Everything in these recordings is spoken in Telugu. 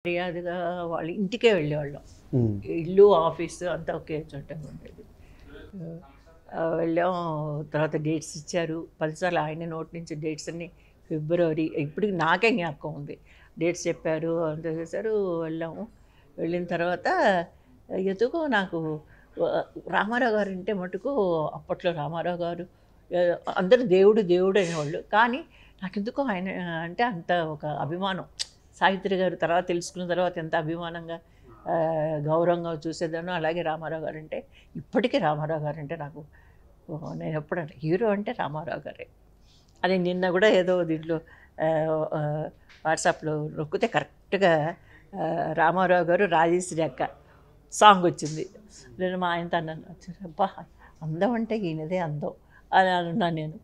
మర్యాదగా వాళ్ళ ఇంటికే వెళ్ళేవాళ్ళం. హ్మ్. ఇల్లు, ఆఫీసు అంతా ఒకే చోట ఉండేది. వెళ్ళాం. తర్వాత డేట్స్ ఇచ్చారు. 10 సార్లు ఆయన నోటి నుంచి డేట్స్ అన్నీ ఫిబ్రవరి ఇప్పటికి నాకే జ్ఞాపకం ఉంది. డేట్స్ చెప్పారు. అంతా చేశారు. వెళ్ళాము. వెళ్ళిన తర్వాత ఎందుకో నాకు ఆహ్, రామారావు గారంటే మటుకు అప్పట్లో రామారావు గారు అందరూ దేవుడు, దేవుడు అనేవాళ్ళు. కానీ నాకెందుకో ఆయన అంటే అంత ఒక అభిమానం. సావిత్రి గారు తర్వాత తెలుసుకున్న తర్వాత ఎంత అభిమానంగా గౌరవంగా చూసేదాన్నో అలాగే రామారావు గారంటే ఇప్పటికీ రామారావు గారంటే నాకు నేను ఎప్పుడంటే హీరో అంటే రామారావు గారే. అది నిన్న కూడా ఏదో దీంట్లో వాట్సాప్లో నొక్కితే కరెక్ట్గా రామారావు గారు రాజేశ్వరి అక్క సాంగ్ వచ్చింది. నేను మా ఆయనతో అన్నాను, అబ్బా అందం అంటే ఈయనదే అందం అని అన్నాను నేను.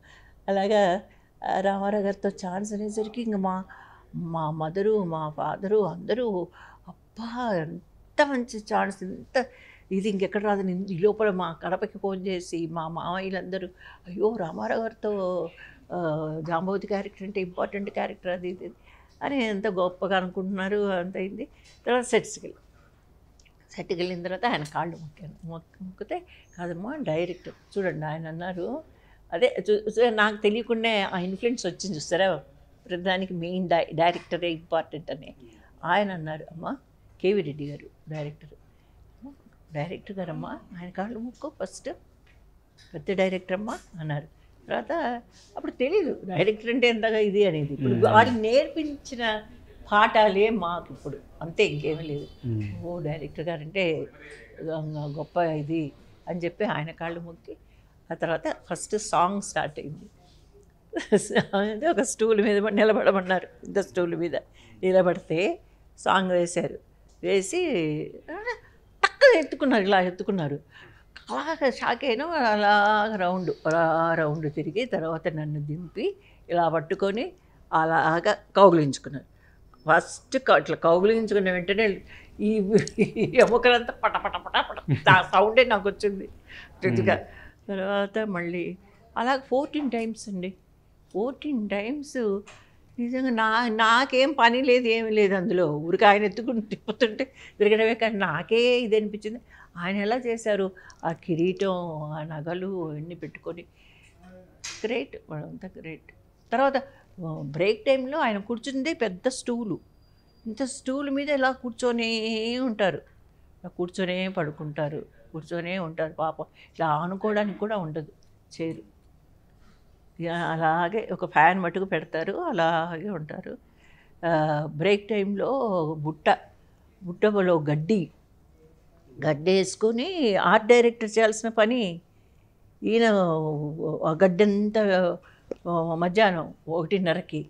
అలాగా రామారావు గారితో ఛాన్స్ అనేసరికి ఇంక మా మా మదరు మా ఫాదరు అందరూ అబ్బా ఎంత మంచి ఛాన్స్, ఎంత ఇది ఇంకెక్కడ రాదు. ఈ లోపల మా కడపకి ఫోన్ చేసి మా మామయ్యలందరూ అయ్యో రామారావు గారితో జాంబవతి క్యారెక్టర్ అంటే ఇంపార్టెంట్ క్యారెక్టర్ అది ఇది అని ఎంత గొప్పగా అనుకుంటున్నారు. అంత అయింది. తర్వాత సెట్స్కి వెళ్ళిన తర్వాత ఆయన కాళ్ళు మొక్కాను. మొక్కితే కాదమ్మా డైరెక్టర్ చూడండి ఆయన అన్నారు. అదే నాకు తెలియకుండా ఆ ఇన్ఫ్లుయెన్స్ వచ్చింది చూస్తారా, ప్రతిదానికి మెయిన్ డైరెక్టరే ఇంపార్టెంట్ అని. ఆయన అన్నారు, అమ్మ కేవీ రెడ్డి గారు డైరెక్టర్ గారమ్మా ఆయన కాళ్ళు మొక్కు ఫస్ట్, పెద్ద డైరెక్టర్ అమ్మా అన్నారు. తర్వాత అప్పుడు తెలీదు డైరెక్టర్ అంటే ఎంతగా ఇది అనేది. ఇప్పుడు వాడికి నేర్పించిన పాఠాలే మాకు ఇప్పుడు అంతే, ఇంకేమీ లేదు. ఓ డైరెక్టర్ గారంటే గొప్ప ఇది అని చెప్పి ఆయన కాళ్ళు మొక్కి ఆ తర్వాత ఫస్ట్ సాంగ్ స్టార్ట్ అయింది. ఒక స్టూల్ మీద నిలబడమన్నారు. ఇంత స్టూల్ మీద నిలబడితే సాంగ్ వేశారు. వేసి టక్కున ఎత్తుకున్నారు, ఇలా ఎత్తుకున్నారు. అలాగ షాక్ అయినా అలా రౌండ్ తిరిగి తర్వాత నన్ను దింపి ఇలా పట్టుకొని అలాగా కౌగిలించుకున్నారు. ఫస్ట్ ఇట్లా కౌగిలించుకున్న వెంటనే ఈ ఎముకలంతా పట పట పట పట ఆ సౌండే నాకు వచ్చింది. తర్వాత మళ్ళీ అలాగ 14 టైమ్స్ అండి. 14 టైమ్స్ నిజంగా నాకేం పని లేదు, ఏమీ లేదు అందులో. ఊరికి ఆయన ఎత్తుకుని తిప్పుతుంటే తిరగడమే. కానీ నాకే ఇది అనిపించింది, ఆయన ఎలా చేశారు ఆ కిరీటం, ఆ నగలు అన్నీ పెట్టుకొని. గ్రేట్, వాళ్ళంతా గ్రేట్. తర్వాత బ్రేక్ టైంలో ఆయన కూర్చుందే పెద్ద స్టూలు. ఇంత స్టూల్ మీద ఇలా కూర్చొనే ఉంటారు, కూర్చొనే పడుకుంటారు, కూర్చొనే ఉంటారు. పాపం ఇలా ఆనుకోవడానికి కూడా ఉండదు చైరు. అలాగే ఒక ఫ్యాన్ మట్టుకు పెడతారు, అలాగే ఉంటారు. బ్రేక్ టైంలో బుట్టలో గడ్డి వేసుకొని ఆర్ట్ డైరెక్టర్ చేయాల్సిన పని ఈయన ఆ గడ్డంతా మధ్యాహ్నం 1:30కి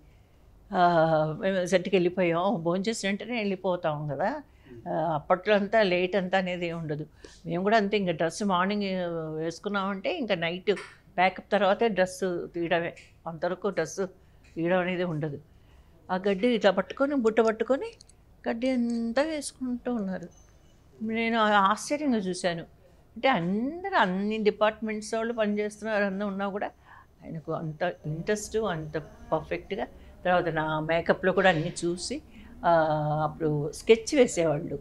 మేము సెట్కి వెళ్ళిపోయాం. భోంచేసి వెంటనే వెళ్ళిపోతాం కదా. అప్పట్లో అంతా లేట్ అంతా అనేది ఉండదు. మేము కూడా అంతే, ఇంకా డ్రెస్ మార్నింగ్ వేసుకున్నామంటే ఇంకా నైట్ ప్యాకప్ తర్వాతే డ్రెస్సు తీయడమే. అంతవరకు డ్రెస్సు తీయడం అనేది ఉండదు. ఆ గడ్డి ఇట్లా పట్టుకొని బుట్ట పట్టుకొని గడ్డి అంతా వేసుకుంటూ ఉన్నారు. నేను ఆశ్చర్యంగా చూశాను. అంటే అందరూ అన్ని డిపార్ట్మెంట్స్ వాళ్ళు పనిచేస్తున్నారు, అందరూ ఉన్నా కూడా ఆయనకు అంత ఇంట్రెస్ట్, అంత పర్ఫెక్ట్గా. తర్వాత నా మేకప్లో కూడా అన్నీ చూసి అప్పుడు స్కెచ్ వేసేవాళ్ళు.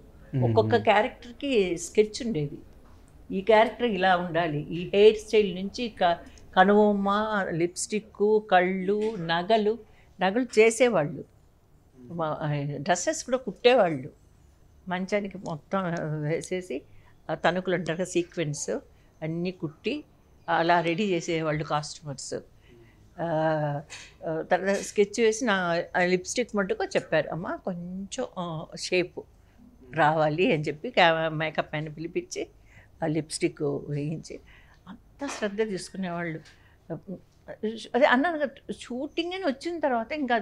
ఒక్కొక్క క్యారెక్టర్కి స్కెచ్ ఉండేది. ఈ క్యారెక్టర్ ఇలా ఉండాలి, ఈ హెయిర్ స్టైల్ నుంచి కనుబొమ్మ, లిప్స్టిక్, కళ్ళు, నగలు చేసేవాళ్ళు. డ్రెస్సెస్ కూడా కుట్టేవాళ్ళు. మంచానికి మొత్తం వేసేసి తణుకులు అంటారు సీక్వెన్స్ అన్నీ కుట్టి అలా రెడీ చేసేవాళ్ళు కాస్ట్యూమర్స్. తర్వాత స్కెచ్ వేసి నా లిప్స్టిక్ మట్టుకు చెప్పారు, అమ్మ కొంచెం షేపు రావాలి అని చెప్పి మేకప్ మ్యాన్ పిలిపించి ఆ లిప్స్టిక్ వేయించి అంత శ్రద్ధ తీసుకునేవాళ్ళు. అదే అన్నాను కదా, షూటింగ్ అని వచ్చిన తర్వాత ఇంకా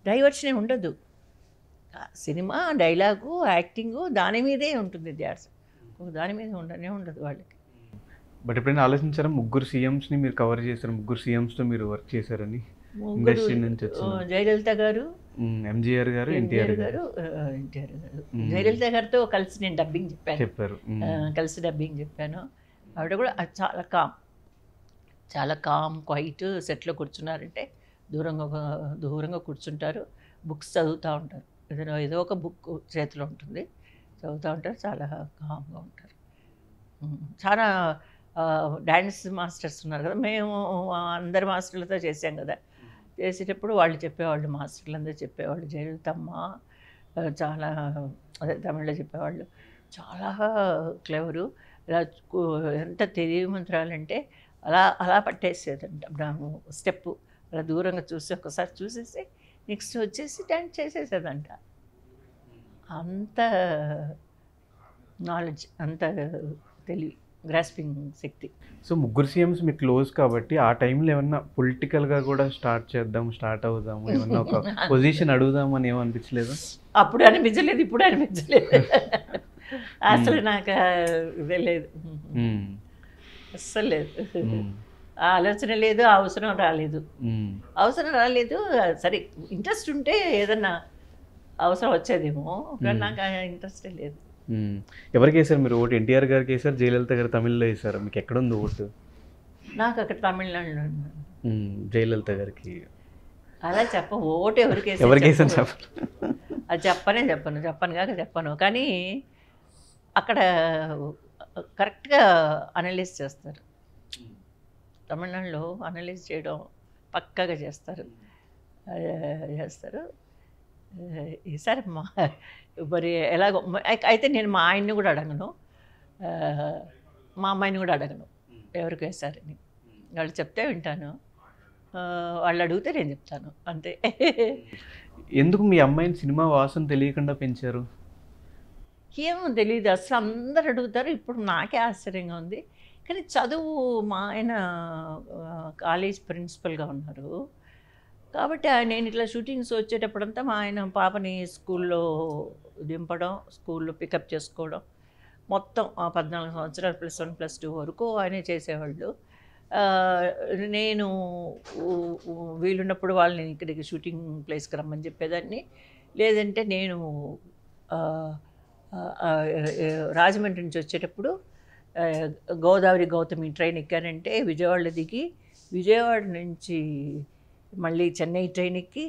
డైవర్షనే ఉండదు. సినిమా డైలాగు, యాక్టింగు దాని మీదే ఉంటుంది ధ్యాస. దాని మీద ఉండదు వాళ్ళకి. బట్ ఎప్పుడైనా ఆలోచించారా ముగ్గురు సీఎంస్ని మీరు కవర్ చేశారు, ముగ్గురు సీఎంస్తో మీరు వర్క్ చేశారని? ఇండస్ట్రీ నుంచి వచ్చిన జయలలిత గారు, ఎంజీఆర్ గారు, ఎన్టీఆర్ గారు. జయలలిత గారితో కలిసి నేను డబ్బింగ్ చెప్పారు. కలిసి డబ్బింగ్ చెప్పాను. ఆవిడ కూడా చాలా కామ్ క్వైట్. సెట్లో కూర్చున్నారంటే దూరంగా కూర్చుంటారు, బుక్స్ చదువుతూ ఉంటారు. ఏదైనా ఏదో ఒక బుక్ చేతిలో ఉంటుంది, చదువుతూ ఉంటారు, చాలా కామ్గా ఉంటారు. చాలా డాన్స్ మాస్టర్స్ ఉన్నారు కదా, మేము అందరి మాస్టర్లతో చేసాం కదా, చేసేటప్పుడు వాళ్ళు చెప్పేవాళ్ళు, మాస్టర్లందరూ చెప్పేవాళ్ళు, జయలలితమ్మ చాలా, అదే తమిళ్లో చెప్పేవాళ్ళు, చాలా క్లెవరు, ఇలా ఎంత తెలివిమంత్రాలంటే అలా అలా పట్టేసేదంట స్టెప్పు, అలా దూరంగా చూసి ఒకసారి చూసేసి నెక్స్ట్ వచ్చేసి డాన్స్ చేసేసేదంట. అంత నాలెడ్జ్, అంత తెలివి, గ్రాస్పింగ్ శక్తి. సో ముగ్గురు సీఎంస్ మీకు క్లోజ్ కాబట్టి ఆ టైంలో ఏమన్నా పొలిటికల్గా కూడా స్టార్ట్ అవుదాము, ఏమన్నా ఒక పొజిషన్ అడుగుదామని ఏమనిపించలేదు? అప్పుడు అనిపించలేదు, ఇప్పుడు అనిపించలేదు. అసలు నాకు ఇదే లేదు, అస్సలు లేదు. ఆ ఆలోచన లేదు, అవసరం రాలేదు. అవసరం రాలేదు, సరే ఇంట్రెస్ట్ ఉంటే ఏదన్నా అవసరం వచ్చేదేమో, కానీ నాకు ఇంట్రెస్టే లేదు. ఎవరికి వేసారు మీరు ఓటు? ఎన్టీఆర్ గారికి వేసారు, జయలలిత గారు తమిళ్లో వేసారు, మీకు ఎక్కడుంది ఓటు? నాకు అక్కడ తమిళనాడులో జయలలిత గారికి. అలా ఓటు ఎవరికి వేసారు అది చెప్పను, కానీ అక్కడ కరెక్ట్గా అనలైజ్ చేస్తారు. తమిళనాడులో అనలైజ్ చేయడం పక్కాగా చేస్తారు. ఈసారి మరి ఎలాగో అయితే నేను మా ఆయన్ని కూడా అడగను, మా అమ్మాయిని కూడా అడగను ఎవరికి వేశారని. వాళ్ళు చెప్తే వింటాను, వాళ్ళు అడిగితే నేను చెప్తాను, అంతే. ఎందుకు మీ అమ్మాయిని సినిమా వాసన తెలియకుండా పెంచారు? ఏమో తెలియదు, అసలు అందరు అడుగుతారు. ఇప్పుడు నాకే ఆశ్చర్యంగా ఉంది, కానీ చదువు, మా ఆయన కాలేజ్ ప్రిన్సిపల్గా ఉన్నారు కాబట్టి నేను ఇట్లా షూటింగ్స్ వచ్చేటప్పుడంతా మా ఆయన పాపని స్కూల్లో దింపడం, స్కూల్లో పికప్ చేసుకోవడం, మొత్తం 14 సంవత్సరాలు +1 +2 వరకు ఆయనే చేసేవాళ్ళు. నేను వీలున్నప్పుడు వాళ్ళని ఇక్కడికి షూటింగ్ ప్లేస్కి రమ్మని చెప్పేదాన్ని, లేదంటే నేను రాజమండ్రి నుంచి వచ్చేటప్పుడు గోదావరి గౌతమి ట్రైన్ ఎక్కానంటే విజయవాడలో దిగి, విజయవాడ నుంచి మళ్ళీ చెన్నై ట్రైన్ ఎక్కి,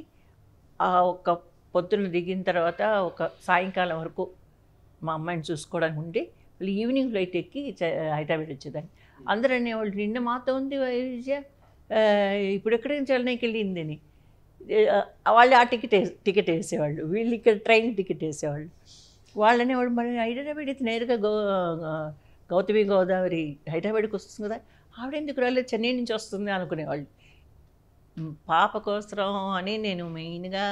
ఒక పొద్దున్న దిగిన తర్వాత ఒక సాయంకాలం వరకు మా అమ్మాయిని చూసుకోవడానికి ఉండి మళ్ళీ ఈవినింగ్ ఫ్లైట్ ఎక్కి హైదరాబాద్ వచ్చేదాన్ని. అందరూ అనేవాళ్ళు, నిన్న మాతో ఉంది విజయ, ఇప్పుడు ఎక్కడికి చెన్నైకి వెళ్ళింది అని. వాళ్ళు ఆ టికెట్ వేసేవాళ్ళు, వీళ్ళు ఇక్కడ ట్రైన్ టికెట్ వేసేవాళ్ళు. వాళ్ళు అనేవాళ్ళు, మరి హైదరాబాద్ అయితే నేరుగా గౌతమి గోదావరి హైదరాబాద్కి వస్తుంది కదా, ఆవిడెందుకు రాలేదు, చెన్నై నుంచి వస్తుంది అనుకునేవాళ్ళు. పాప కోసం అని నేను మెయిన్గా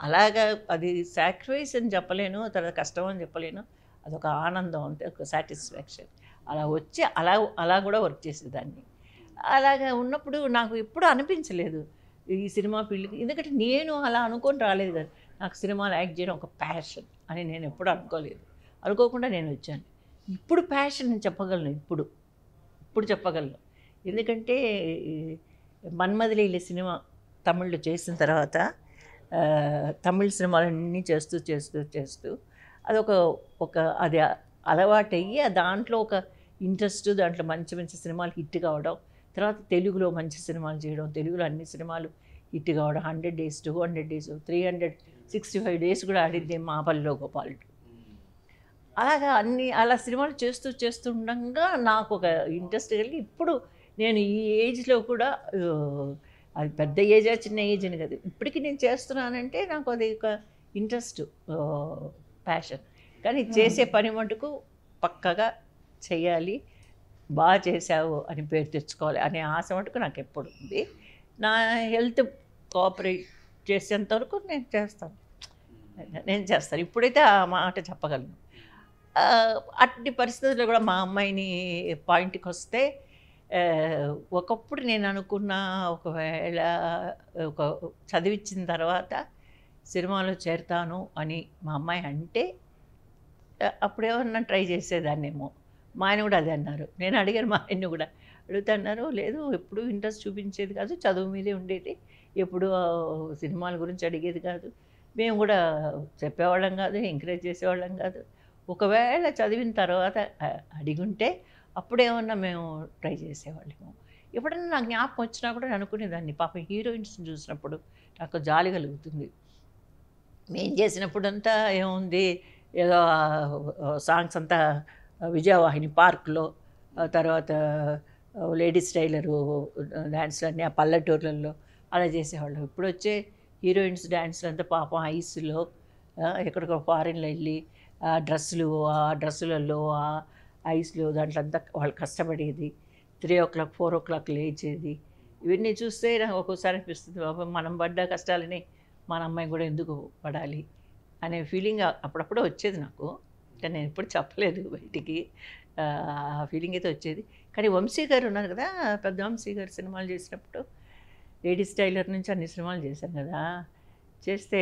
అలాగా, అది సాక్రిఫైస్ అని చెప్పలేను, తర్వాత కష్టం అని చెప్పలేను, అదొక ఆనందం, అంతే, ఒక సాటిస్ఫాక్షన్. అలా వచ్చి అలా కూడా వర్క్ చేసేదాన్ని. అలాగా ఉన్నప్పుడు నాకు ఎప్పుడూ అనిపించలేదు ఈ సినిమా ఫీల్డ్కి, ఎందుకంటే నేను అలా అనుకొని రాలేదు కదా, నాకు సినిమాలు యాక్ట్ చేయడం ఒక ప్యాషన్ అని నేను ఎప్పుడు అనుకోలేదు, అనుకోకుండా నేను వచ్చాను. ఇప్పుడు ప్యాషన్ నేను చెప్పగలను, ఇప్పుడు చెప్పగలను, ఎందుకంటే మన్మథలీల సినిమా తమిళ్లో చేసిన తర్వాత తమిళ సినిమాలన్నీ చేస్తూ అది అలవాటయ్యి దాంట్లో ఒక ఇంట్రెస్ట్, దాంట్లో మంచి మంచి సినిమాలు హిట్ కావడం, తర్వాత తెలుగులో మంచి సినిమాలు చేయడం, తెలుగులో అన్ని సినిమాలు హిట్ కావడం, 100 days 200 days 365 days కూడా ఆడింది మా పల్లెలో గోపాలుడు. అలాగా అలా సినిమాలు చేస్తూ ఉండగా నాకు ఒక ఇంట్రెస్ట్ కలిగి, ఇప్పుడు నేను ఈ ఏజ్లో కూడా, అది పెద్ద ఏజా చిన్న ఏజ్ అని కదా, ఇప్పటికీ నేను చేస్తున్నానంటే నాకు అది ఒక ఇంట్రెస్ట్, ప్యాషన్. కానీ చేసే పని మటుకు పక్కగా చేయాలి, బాగా చేసావు అని పేరు తెచ్చుకోవాలి అనే ఆశ మటుకు నాకు ఎప్పుడు ఉంది. నా హెల్త్ కోఆపరేట్ చేసేంత వరకు నేను చేస్తాను. ఇప్పుడైతే ఆ మాట చెప్పగలను. అట్టి పరిస్థితుల్లో కూడా మా అమ్మాయిని పాయింట్కి వస్తే, ఒకప్పుడు నేను అనుకున్న, ఒకవేళ చదివించిన తర్వాత సినిమాలో చేరుతాను అని మా అమ్మాయి అంటే అప్పుడేమన్నా ట్రై చేసేదాన్నేమో. మా ఆయన కూడా అదే అన్నారు. నేను అడిగాను మా ఆయన్ని కూడా, అడుగుతున్నారు, లేదు ఎప్పుడు ఇంట్రెస్ట్ చూపించేది కాదు, చదువు మీదే ఉండేది, ఎప్పుడు సినిమాల గురించి అడిగేది కాదు, మేము కూడా చెప్పేవాళ్ళం కాదు, ఎంకరేజ్ చేసేవాళ్ళం కాదు. ఒకవేళ చదివిన తర్వాత అడిగుంటే అప్పుడేమన్నా మేము ట్రై చేసేవాళ్ళము. ఎప్పుడన్నా నాకు జ్ఞాపకం వచ్చినా కూడా నేను అనుకునేదాన్ని, పాపం హీరోయిన్స్ని చూసినప్పుడు నాకు జాలి కలుగుతుంది. మేము చేసినప్పుడంతా ఏముంది, ఏదో సాంగ్స్ అంతా విజయవాహిని పార్క్లో, తర్వాత లేడీస్ టైలరు డ్యాన్స్లు అన్నీ ఆ పల్లెటూర్లలో అలా చేసేవాళ్ళం. ఇప్పుడు వచ్చే హీరోయిన్స్ డ్యాన్స్లు అంతా పాపం ఐస్లో ఎక్కడికో ఫారిన్లో వెళ్ళి ఆ డ్రెస్సులలో ఆ ఐస్లో దాంట్లో అంతా వాళ్ళు కష్టపడేది, 3 o'clock 4 o'clock లేచేది. ఇవన్నీ చూస్తే నాకు ఒక్కోసారి అనిపిస్తుంది, బాబా మనం పడ్డ కష్టాలని మన అమ్మాయి కూడా ఎందుకు పడాలి అనే ఫీలింగ్ అప్పుడప్పుడు వచ్చేది నాకు. కానీ నేను ఎప్పుడు చెప్పలేదు బయటికి. ఆ ఫీలింగ్ అయితే వచ్చేది. కానీ వంశీ గారు ఉన్నారు కదా, పెద్ద వంశీ గారు సినిమాలు చేసినప్పుడు లేడీస్ టైలర్ నుంచి అన్ని సినిమాలు చేశాను కదా, చేస్తే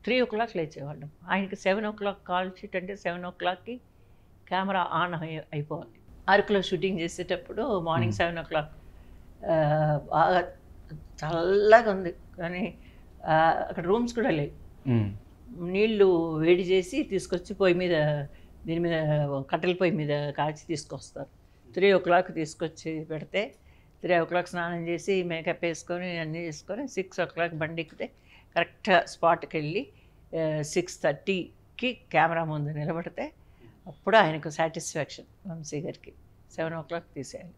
3 o'clock లేచేవాళ్ళం. ఆయనకి 7 o'clock కాల్ షీట్ అంటే 7 o'clockకి కెమెరా ఆన్ అయిపోవాలి. అరకులో షూటింగ్ చేసేటప్పుడు మార్నింగ్ 7 o'clock బాగా చల్లగా ఉంది, కానీ అక్కడ రూమ్స్ కూడా లేవు. నీళ్ళు వేడి చేసి తీసుకొచ్చి పొయ్యి మీద, దీని మీద కట్టెల పొయ్యి మీద కాల్చి తీసుకొస్తారు. 3 o'clock తీసుకొచ్చి పెడితే 3 o'clock స్నానం చేసి మేకప్ వేసుకొని అన్నీ చేసుకొని 6 o'clock బండి ఎక్కితే కరెక్ట్గా స్పాట్కి వెళ్ళి 6:30కి కెమెరా ముందు నిలబడితే అప్పుడు ఆయనకు సాటిస్ఫాక్షన్. వంశీ గారికి 7 o'clock తీసేయాలి.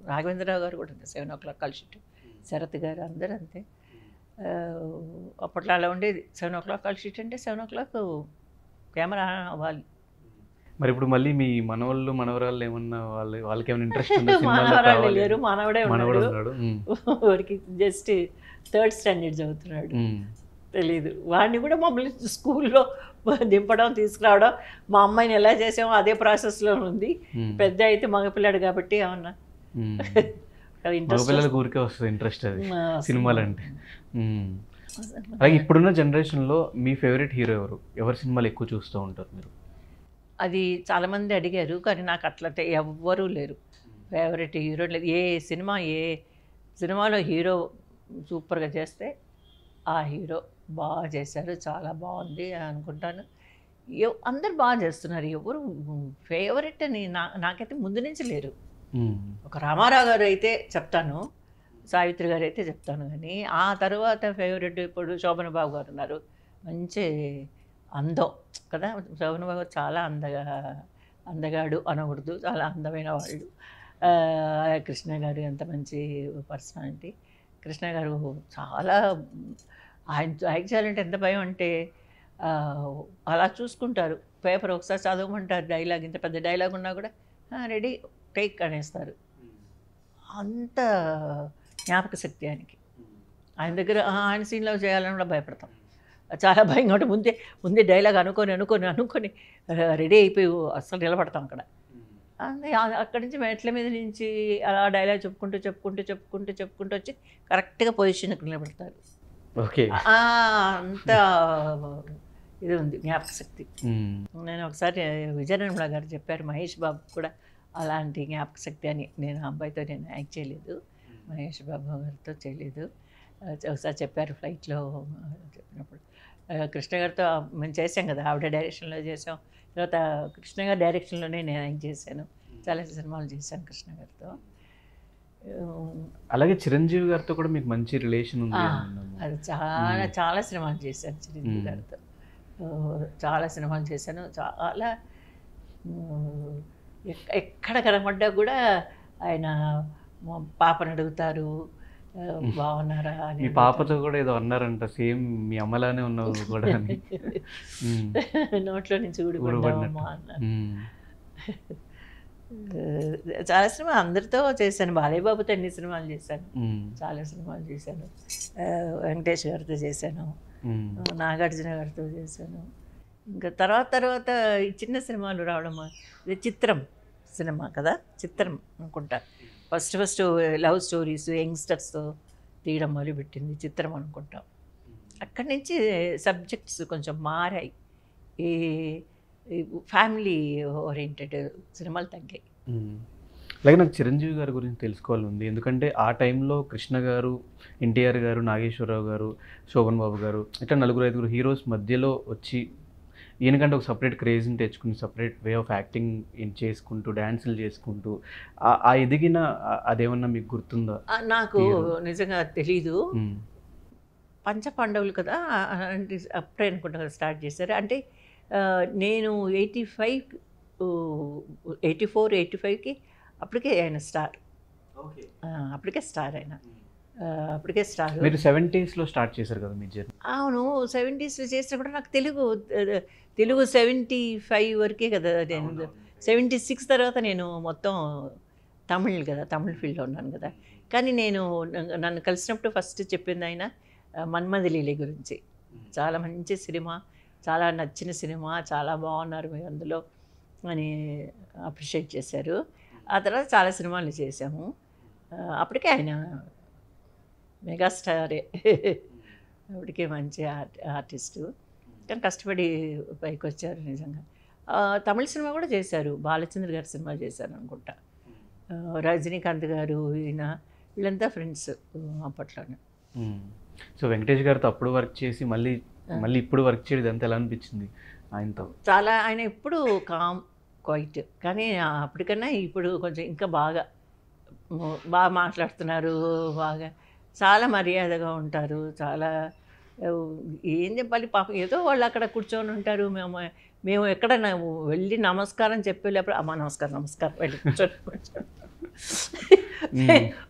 రాఘవేంద్రరావు గారు కూడా అంతే 7 o'clock కలిసిట్టు, శరత్ గారు అందరూ అంతే. అప్పట్లో అలా ఉండేది. 7 o'clock కలిసిట్ అంటే 7 o'clock కెమెరా అవ్వాలి. మరి ఇప్పుడు మళ్ళీ మీ మనవాళ్ళు మనవరాళ్ళు ఏమన్నా వాళ్ళకి ఏమైనా ఇంట్రెస్ట్ ఉందా? మనవరాళ్ళు లేరు, మనవడే ఉన్నాడు. వాడికి జస్ట్ 3rd standard చదువుతున్నాడు. తెలీదు. వాడిని కూడా మమ్మల్ని స్కూల్లో దింపడం తీసుకురావడం, మా అమ్మాయిని ఎలా చేసామో అదే ప్రాసెస్లో ఉంది. పెద్ద అయితే మగపిల్లాడు కాబట్టి ఏమన్నా మగపిల్లల ఊరికే వస్తుంది ఇంట్రెస్ట్ అది సినిమాలు అంటే. అలాగే ఇప్పుడున్న జనరేషన్లో మీ ఫేవరెట్ హీరో ఎవరు? ఎవరి సినిమాలు ఎక్కువ చూస్తూ ఉంటారు మీరు? అది చాలామంది అడిగారు, కానీ నాకు అట్లా ఎవ్వరూ లేరు. ఫేవరెట్ హీరో లేదు. ఏ సినిమాలో హీరో సూపర్గా చేస్తే ఆ హీరో బాగా చేశారు, చాలా బాగుంది అనుకుంటాను. అందరు బాగా చేస్తున్నారు. ఎవరు ఫేవరెట్ అని నాకైతే ముందు నుంచి లేరు. ఒక రామారావు గారు అయితే చెప్తాను, సావిత్రి గారు అయితే చెప్తాను, కానీ ఆ తర్వాత ఫేవరెట్ ఇప్పుడు శోభన్ బాబు గారు ఉన్నారు. మంచి అందం కదా, శోభన్ బాబు చాలా అందగాడు అనకూడదు, చాలా అందమైన వాళ్ళు. కృష్ణ గారు ఎంత మంచి పర్సనాలిటీ. కృష్ణ గారు చాలా, ఆయన యాక్ట్ చేయాలంటే ఎంత భయం అంటే అలా చూసుకుంటారు. పేపర్ ఒకసారి చదవమంటారు, డైలాగ్ ఇంత పెద్ద డైలాగ్ ఉన్నా కూడా రెడీ టేక్ అనేస్తారు. అంత జ్ఞాపక శక్తి ఆయనకి. ఆయన దగ్గర ఆయన సీన్లో చేయాలని కూడా భయపడతాం, చాలా భయంగా ఉంటుంది. ముందే డైలాగ్ అనుకొని రెడీ అయిపోయి అసలు నిలబడతాం అక్కడ. అక్కడి నుంచి మెట్ల మీద నుంచి అలా డైలాగ్ చెప్పుకుంటూ వచ్చి కరెక్ట్గా పొజిషన్కి నిలబడతారు. ఓకే, అంత ఇది ఉంది జ్ఞాపక శక్తి. నేను ఒకసారి విజయనిర్మల గారు చెప్పారు, మహేష్ బాబు కూడా అలాంటి జ్ఞాపక శక్తి అని. నేను ఆ అబ్బాయితో నేను యాక్ట్ చేయలేదు, మహేష్ బాబు గారితో చేయలేదు. ఒకసారి చెప్పారు ఫ్లైట్లో చెప్పినప్పుడు. కృష్ణ గారితో మేము చేసాం కదా, ఆవిడ డైరెక్షన్లో చేసాం. తర్వాత కృష్ణ గారి డైరెక్షన్లోనే నేను యాక్ట్ చేశాను, చాలా సినిమాలు చేశాను కృష్ణ గారితో. అలాగే చిరంజీవి గారితో కూడా మీకు మంచి రిలేషన్ ఉంది? అది చాలా సినిమాలు చేశాను చిరంజీవి గారితో, చాలా సినిమాలు చేశాను. చాలా ఎక్కడ కనపడ్డా కూడా ఆయన పాపను అడుగుతారు, బాగున్నారా అని. మీ పాపతో కూడా ఏదో అన్నారంట, సేమ్ మీ అమ్మలానే ఉన్నావు కూడా అని. నోట్లో నుంచి ఊడిపడ్డామమ్మా అన్నారు. చాలా సినిమా అందరితో చేశాను. బాలయ్య బాబుతో అన్ని సినిమాలు చేశాను, చాలా సినిమాలు చేశాను. వెంకటేష్ గారితో చేశాను, నాగార్జున గారితో చేశాను. ఇంకా తర్వాత ఈ చిన్న సినిమాలు రావడం, ఇది చిత్రం సినిమా కదా, చిత్రం అనుకుంటా. ఫస్ట్ లవ్ స్టోరీస్ యంగ్స్టర్స్తో తీయడం మొదలుపెట్టింది చిత్రం అనుకుంటాం. అక్కడి నుంచి సబ్జెక్ట్స్ కొంచెం మారాయి, ఈ ఫ్యామిలీ ఓరియంటెడ్ సినిమాలు తగ్గాయి. అలాగే నాకు చిరంజీవి గారి గురించి తెలుసుకోవాలని ఉంది, ఎందుకంటే ఆ టైంలో కృష్ణ గారు, ఎన్టీఆర్ గారు, నాగేశ్వరరావు గారు, శోభన్ బాబు గారు ఇట్లా 4-5 హీరోస్ మధ్యలో వచ్చి ఈయనకంటే ఒక సపరేట్ క్రేజ్ని తెచ్చుకుని సపరేట్ వే ఆఫ్ యాక్టింగ్ చేసుకుంటూ డ్యాన్సులు చేసుకుంటూ ఆ ఎదిగిన అదేమన్నా మీకు గుర్తుందా? నాకు నిజంగా తెలీదు. పంచపాండవులు కదా అంటే అప్పుడే అనుకుంటా కదా స్టార్ట్ చేశారు. అంటే నేను 84, 85కి అప్పటికే ఆయన స్టార్. అప్పటికే స్టార్ ఆయన. అప్పటికే స్టార్. మీరు 70స్లో స్టార్ట్ చేశారు కదా మీ జర్నీ. అవును. 70స్లో చేసినా కూడా నాకు తెలుగు 75 వరకే కదా. నేను 76 తర్వాత నేను మొత్తం తమిళ్ కదా, తమిళ్ ఫీల్డ్లో ఉన్నాను కదా. కానీ నేను నన్ను కలిసినప్పుడు ఫస్ట్ చెప్పింది ఆయన మన్మథలీల గురించి. చాలా మంచి సినిమా, చాలా నచ్చిన సినిమా, చాలా బాగున్నారు మీరు అందులో అని అప్రిషియేట్ చేశారు. ఆ తర్వాత చాలా సినిమాలు చేశాము. అప్పటికే ఆయన మెగాస్టారే. అప్పటికే మంచి ఆర్టిస్టు. కానీ కష్టపడి పైకి వచ్చారు నిజంగా. తమిళ సినిమా కూడా చేశారు. బాలచంద్ర గారి సినిమా చేశారు అనుకుంటా. రజనీకాంత్ గారు, ఈయన వీళ్ళంతా ఫ్రెండ్స్ అప్పట్లోనే. సో వెంకటేష్ గారితో అప్పుడు వర్క్ చేసి మళ్ళీ ఇప్పుడు వర్క్ చేయడం ఇదంతా ఎలా అనిపించింది ఆయనతో? చాలా ఆయన ఎప్పుడు కామ్ క్వైట్, కానీ అప్పటికన్నా ఇప్పుడు కొంచెం ఇంకా బాగా మాట్లాడుతున్నారు. బాగా చాలా మర్యాదగా ఉంటారు. చాలా ఏం చెప్పాలి పాపం, ఏదో వాళ్ళు అక్కడ కూర్చొని ఉంటారు. మేము ఎక్కడ వెళ్ళి నమస్కారం చెప్పేటప్పుడు అమ్మ నమస్కారం నమస్కారం వెళ్ళి కూర్చొని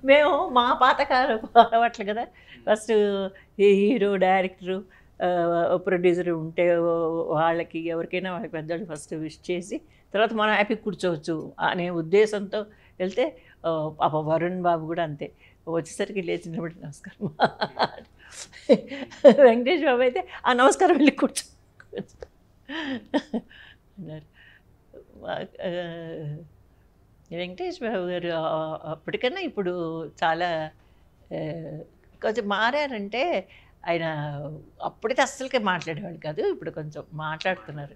మేము మా పాతకాల అలవాట్లు కదా. ఫస్ట్ హీరో, డైరెక్టరు, ప్రొడ్యూసర్ ఉంటే వాళ్ళకి ఎవరికైనా వాళ్ళకి పెద్దవాళ్ళు ఫస్ట్ విష్ చేసి తర్వాత మనం హ్యాపీ కూర్చోవచ్చు అనే ఉద్దేశంతో వెళ్తే పాప వరుణ్ బాబు కూడా అంతే. వచ్చేసరికి లేచినప్పుడు నమస్కారం. వెంకటేష్ బాబు అయితే ఆ నమస్కారం వెళ్ళి కూర్చో అన్నారు. వెంకటేష్ బాబు గారు అప్పటికన్నా ఇప్పుడు చాలా కొంచెం మారారంటే, ఆయన అప్పుడైతే అస్సలకే మాట్లాడేవాళ్ళు కాదు. ఇప్పుడు కొంచెం మాట్లాడుతున్నారు.